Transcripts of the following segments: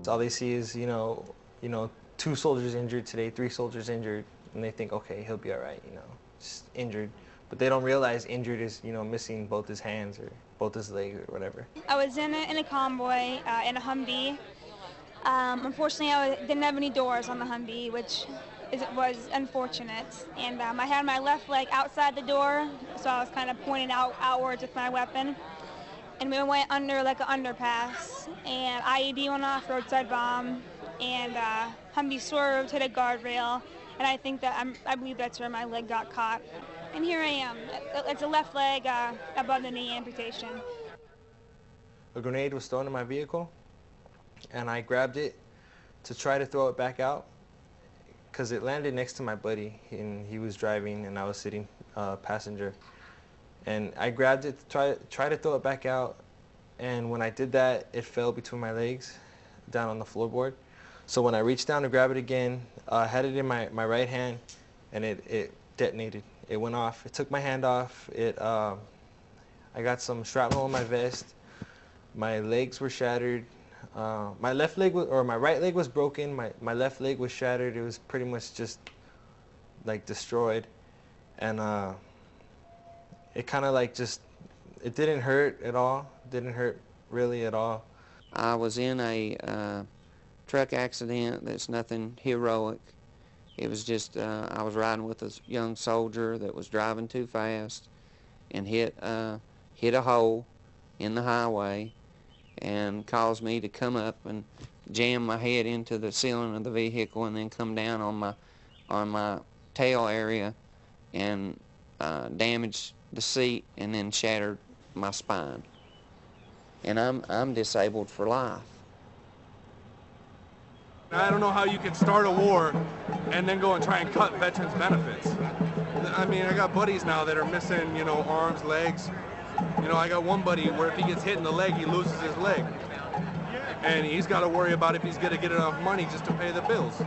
All they see is, two soldiers injured today, three soldiers injured, and they think, okay, he'll be all right, just injured. But they don't realize injured is, missing both his hands or both his legs or whatever. I was in a convoy in a Humvee. Unfortunately, I didn't have any doors on the Humvee, which was unfortunate. And I had my left leg outside the door, so I was kind of pointing outwards with my weapon. And we went under like an underpass, and IED went off, roadside bomb, and Humvee swerved, hit a guardrail, and I think that I believe that's where my leg got caught. And here I am. It's a left leg above the knee amputation. A grenade was thrown in my vehicle, and I grabbed it to try to throw it back out because it landed next to my buddy, and he was driving, and I was sitting passenger. And I grabbed it to try to throw it back out, and when I did that, it fell between my legs down on the floorboard. So when I reached down to grab it again, I had it in my right hand, and it detonated. It went off. It took my hand off. I got some shrapnel in my vest. My legs were shattered. My right leg was broken. My left leg was shattered. It was pretty much just like destroyed, and it kind of like it didn't hurt at all. Didn't hurt really at all. I was in a truck accident that's nothing heroic. It was just I was riding with a young soldier that was driving too fast and hit a hole in the highway and caused me to come up and jam my head into the ceiling of the vehicle and then come down on my tail area and damaged the seat and then shattered my spine. And I'm disabled for life. I don't know how you can start a war and then go and try and cut veterans' benefits. I mean, I got buddies now that are missing, arms, legs. I got one buddy where if he gets hit in the leg, he loses his leg. And he's got to worry about if he's going to get enough money just to pay the bills.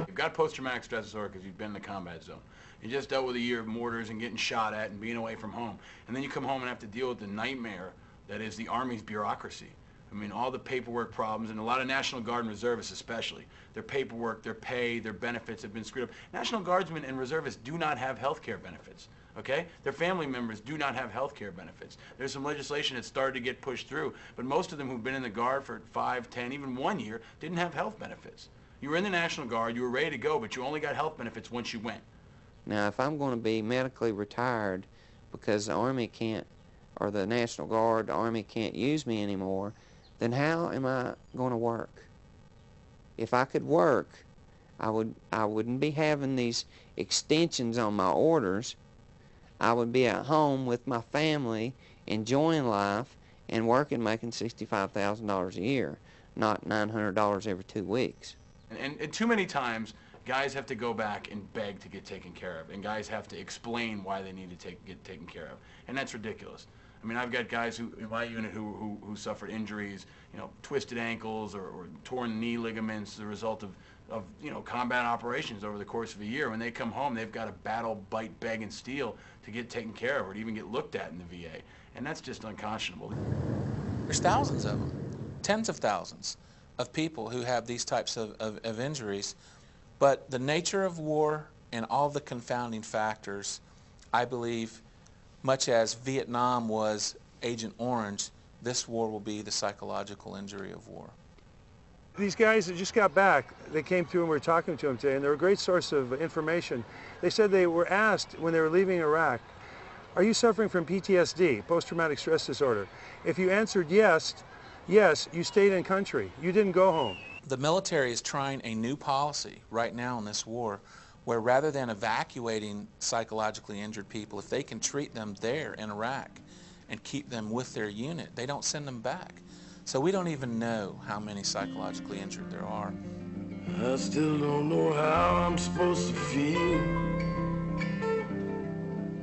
You've got post-traumatic stress disorder because you've been in the combat zone. You just dealt with a year of mortars and getting shot at and being away from home. And then you come home and have to deal with the nightmare that is the Army's bureaucracy. I mean, all the paperwork problems, and a lot of National Guard and reservists especially. Their paperwork, their pay, their benefits have been screwed up. National Guardsmen and reservists do not have health care benefits, okay? Their family members do not have health care benefits. There's some legislation that started to get pushed through, but most of them who've been in the Guard for 5, 10, even 1 year didn't have health benefits. You were in the National Guard, you were ready to go, but you only got health benefits once you went. Now, if I'm going to be medically retired because the Army can't, or the National Guard, the Army can't use me anymore, then how am I going to work? If I could work, I wouldn't be having these extensions on my orders. I would be at home with my family, enjoying life, and working, making $65,000 a year, not $900 every 2 weeks. And too many times, guys have to go back and beg to get taken care of, and guys have to explain why they need to get taken care of, and that's ridiculous. I mean, I've got guys in my unit who suffered injuries, twisted ankles or torn knee ligaments as a result of combat operations over the course of a year. When they come home, they've got to battle, bite, beg, and steal to get taken care of or to even get looked at in the VA, and that's just unconscionable. There's thousands of them, tens of thousands of people who have these types of injuries, but the nature of war and all the confounding factors, I believe, much as Vietnam was Agent Orange, this war will be the psychological injury of war. These guys that just got back, they came through and we were talking to them today, and they're a great source of information. They said they were asked when they were leaving Iraq, are you suffering from PTSD, post-traumatic stress disorder? If you answered yes, you stayed in country. You didn't go home. The military is trying a new policy right now in this war where rather than evacuating psychologically injured people, if they can treat them there in Iraq and keep them with their unit, they don't send them back. So we don't even know how many psychologically injured there are. I still don't know how I'm supposed to feel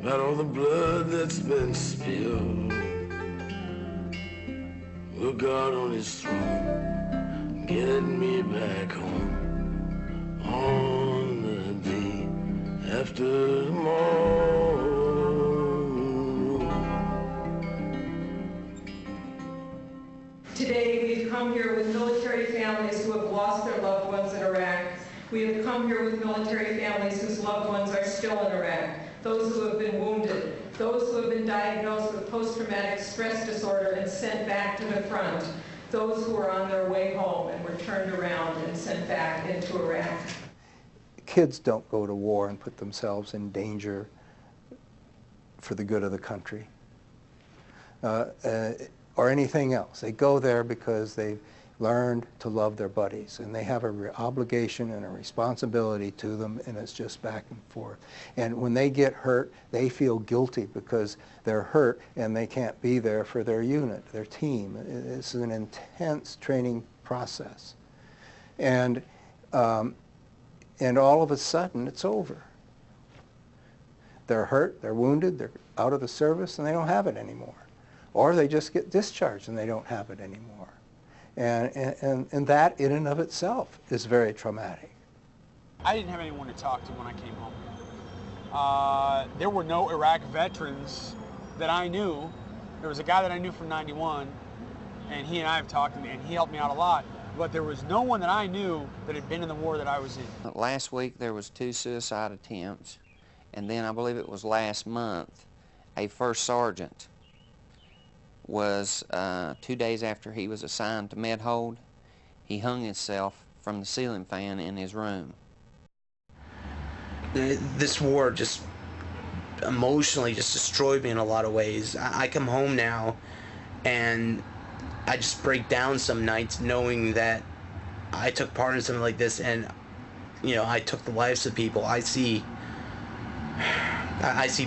about all the blood that's been spilled. With God on his throne, getting me back home on the day after tomorrow. Today we've come here with military families who We have come here with military families whose loved ones are still in Iraq, those who have been wounded, those who have been diagnosed with post-traumatic stress disorder and sent back to the front, those who are on their way home and were turned around and sent back into Iraq. Kids don't go to war and put themselves in danger for the good of the country or anything else. They go there because they've learned to love their buddies, and they have an obligation and a responsibility to them, and it's just back and forth. And when they get hurt, they feel guilty because they're hurt and they can't be there for their unit, their team. It's an intense training process. And all of a sudden, it's over. They're hurt, they're wounded, they're out of the service, and they don't have it anymore. Or they just get discharged and they don't have it anymore. And that in and of itself is very traumatic. I didn't have anyone to talk to when I came home. There were no Iraq veterans that I knew. There was a guy that I knew from '91, and he and I have talked, and he helped me out a lot. But there was no one that I knew that had been in the war that I was in. Last week there was 2 suicide attempts, and then I believe it was last month, a first sergeant was 2 days after he was assigned to Medhold, he hung himself from the ceiling fan in his room. This war just emotionally just destroyed me in a lot of ways. I come home now and I just break down some nights knowing that I took part in something like this, and you know, I took the lives of people. I see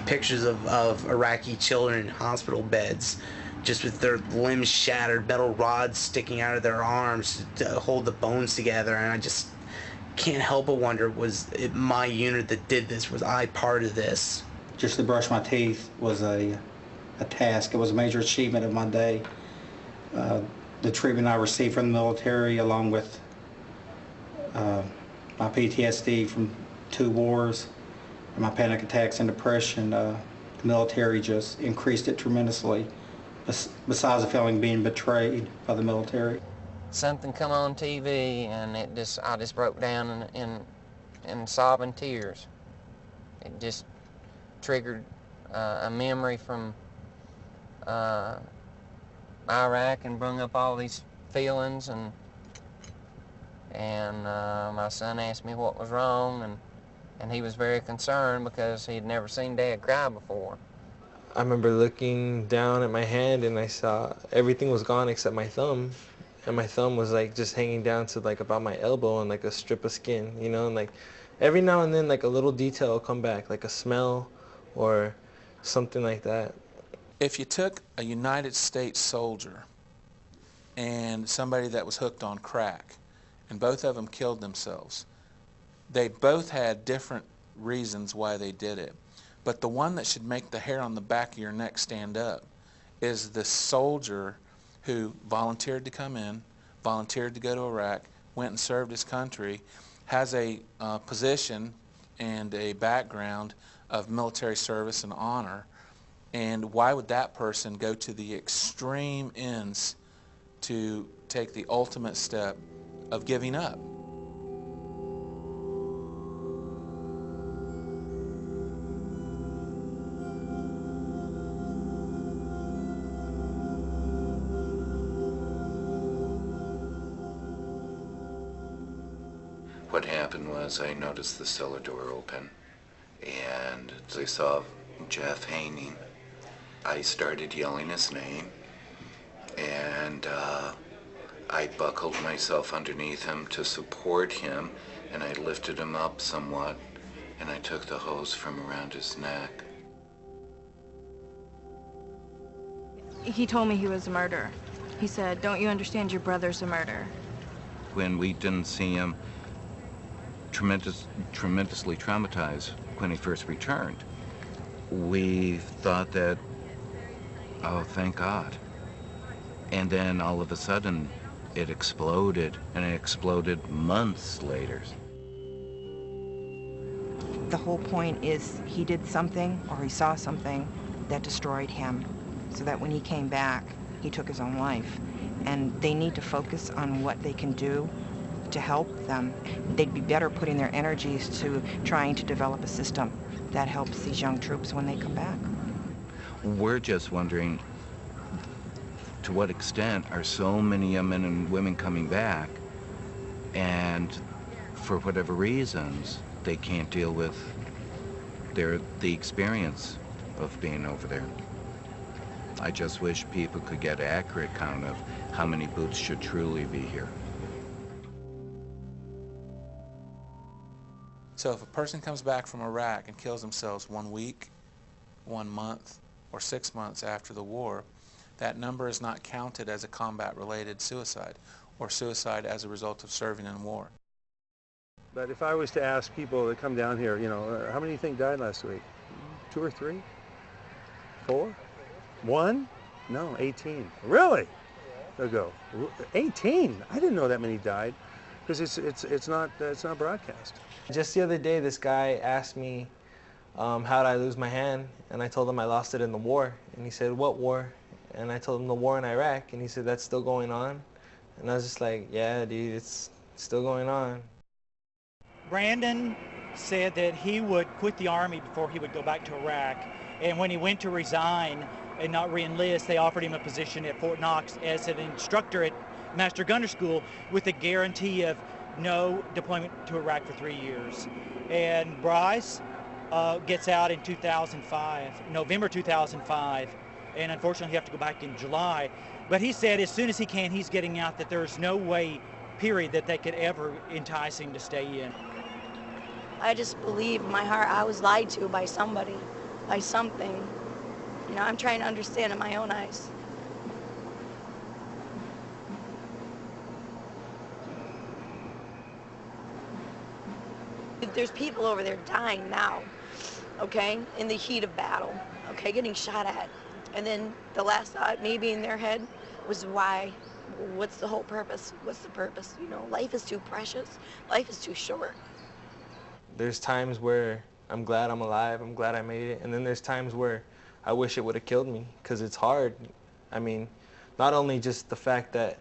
pictures of Iraqi children in hospital beds, just with their limbs shattered, metal rods sticking out of their arms to hold the bones together, and I just can't help but wonder, was it my unit that did this? Was I part of this? Just to brush my teeth was a task. It was a major achievement of my day. The treatment I received from the military, along with my PTSD from 2 wars, and my panic attacks and depression, the military just increased it tremendously. Besides the feeling of being betrayed by the military. Something come on TV, and I just broke down in sobbing tears. It just triggered a memory from Iraq and brought up all these feelings, and my son asked me what was wrong, and he was very concerned because he'd never seen Dad cry before. I remember looking down at my hand and I saw everything was gone except my thumb, and my thumb was like just hanging down to like about my elbow and like a strip of skin, you know, and like every now and then like a little detail will come back, like a smell or something like that. If you took a United States soldier and somebody that was hooked on crack, and both of them killed themselves, they both had different reasons why they did it. But the one that should make the hair on the back of your neck stand up is the soldier who volunteered to come in, volunteered to go to Iraq, went and served his country, has a position and a background of military service and honor. And why would that person go to the extreme ends to take the ultimate step of giving up? What happened was I noticed the cellar door open, and as I saw Jeff hanging, I started yelling his name, and I buckled myself underneath him to support him, and I lifted him up somewhat, and I took the hose from around his neck. He told me he was a murderer. He said, "Don't you understand your brother's a murderer?" When we didn't see him, tremendously traumatized when he first returned, we thought that, oh, thank God. And then all of a sudden, it exploded, and it exploded months later. The whole point is he did something, or he saw something, that destroyed him, so that when he came back, he took his own life. And they need to focus on what they can do to help them. They'd be better putting their energies to trying to develop a system that helps these young troops when they come back. We're just wondering, to what extent are so many young men and women coming back, and for whatever reasons, they can't deal with the experience of being over there. I just wish people could get an accurate count of how many boots should truly be here. So if a person comes back from Iraq and kills themselves 1 week, 1 month, or 6 months after the war, that number is not counted as a combat-related suicide or suicide as a result of serving in war. But if I was to ask people that come down here, you know, how many do you think died last week? 2 or 3? 4? 1? No, 18. Really? Ago. 18? I didn't know that many died, because it's not broadcast. Just the other day, this guy asked me how did I lose my hand, and I told him I lost it in the war. And he said, "What war?" And I told him the war in Iraq, and he said, "That's still going on?" And I was just like, "Yeah, dude, it's still going on." Brandon said that he would quit the Army before he would go back to Iraq, and when he went to resign and not re-enlist, they offered him a position at Fort Knox as an instructor at Master Gunner School with a guarantee of no deployment to Iraq for 3 years. And Bryce gets out in 2005, November 2005, and unfortunately he have to go back in July. But he said as soon as he can, he's getting out, that there's no way, period, that they could ever entice him to stay in. I just believe in my heart I was lied to by somebody, by something. You know, I'm trying to understand in my own eyes. There's people over there dying now, okay, in the heat of battle, okay, getting shot at. And then the last thought maybe in their head was, why? What's the whole purpose? What's the purpose? You know, life is too precious. Life is too short. There's times where I'm glad I'm alive, I'm glad I made it, and then there's times where I wish it would have killed me, because it's hard. I mean, not only just the fact that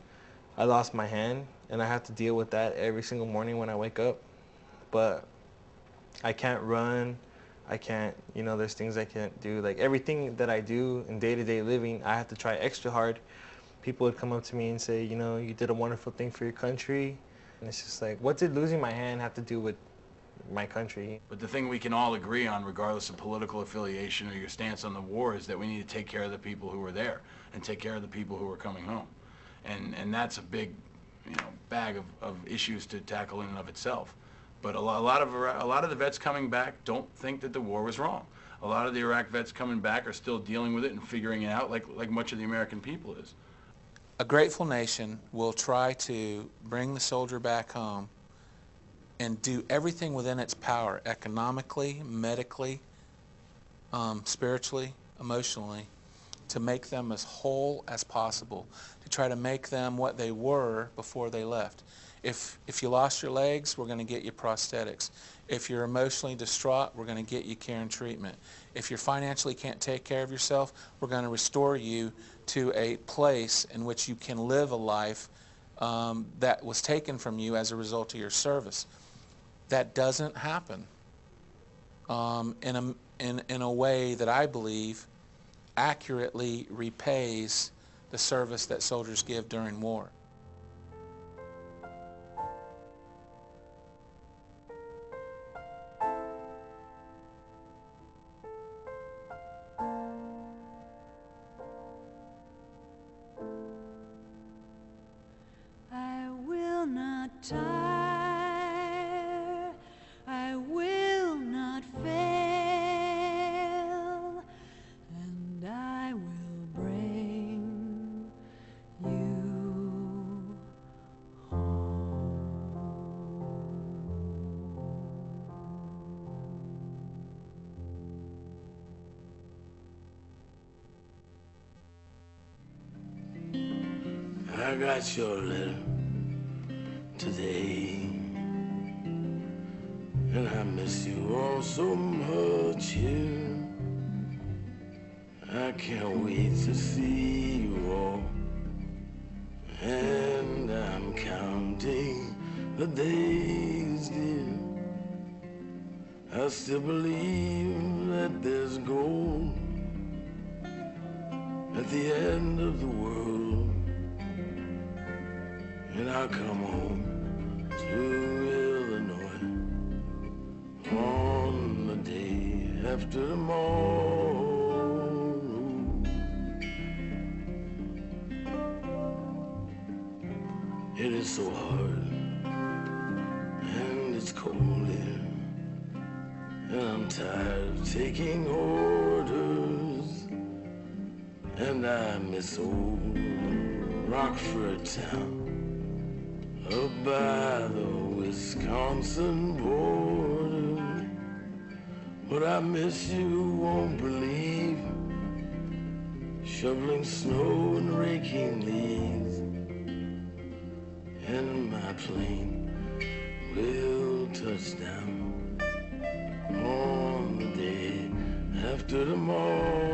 I lost my hand and I have to deal with that every single morning when I wake up, but I can't run, I can't, you know, there's things I can't do. Like everything that I do in day-to-day living, I have to try extra hard. People would come up to me and say, you know, you did a wonderful thing for your country. And it's just like, what did losing my hand have to do with my country? But the thing we can all agree on, regardless of political affiliation or your stance on the war, is that we need to take care of the people who were there and take care of the people who are coming home. And that's a big, you know, bag of issues to tackle in and of itself. But a lot of the vets coming back don't think that the war was wrong. A lot of the Iraq vets coming back are still dealing with it and figuring it out like much of the American people is. A grateful nation will try to bring the soldier back home and do everything within its power, economically, medically, spiritually, emotionally, to make them as whole as possible, to try to make them what they were before they left. If you lost your legs, we're going to get you prosthetics. If you're emotionally distraught, we're going to get you care and treatment. If you financially can't take care of yourself, we're going to restore you to a place in which you can live a life that was taken from you as a result of your service. That doesn't happen in a way that I believe accurately repays the service that soldiers give during war. I will not tire, I will not fail, and I will bring you I got your letter today, and I miss you all so much, yeah. I can't wait to see you all, and I'm counting the days, dear. I still believe that there's gold at the end of the world. And I'll come home to Illinois on the day after tomorrow. It is so hard and it's cold here, and I'm tired of taking orders, and I miss old Rockford town up by the Wisconsin border. But I miss you, won't believe, shoveling snow and raking leaves. And my plane will touch down on the day after tomorrow.